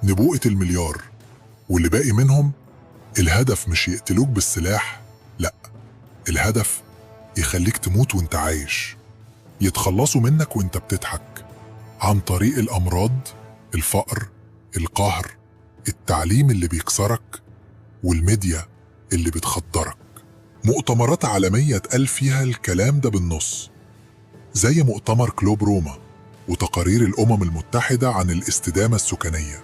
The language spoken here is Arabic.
نبوءة المليار، واللي باقي منهم الهدف مش يقتلوك بالسلاح، لأ، الهدف يخليك تموت وانت عايش، يتخلصوا منك وانت بتضحك، عن طريق الأمراض، الفقر، القهر، التعليم اللي بيكسرك، والميديا اللي بتخدرك. مؤتمرات عالمية اتقال فيها الكلام ده بالنص، زي مؤتمر كلوب روما وتقارير الأمم المتحدة عن الاستدامة السكانية.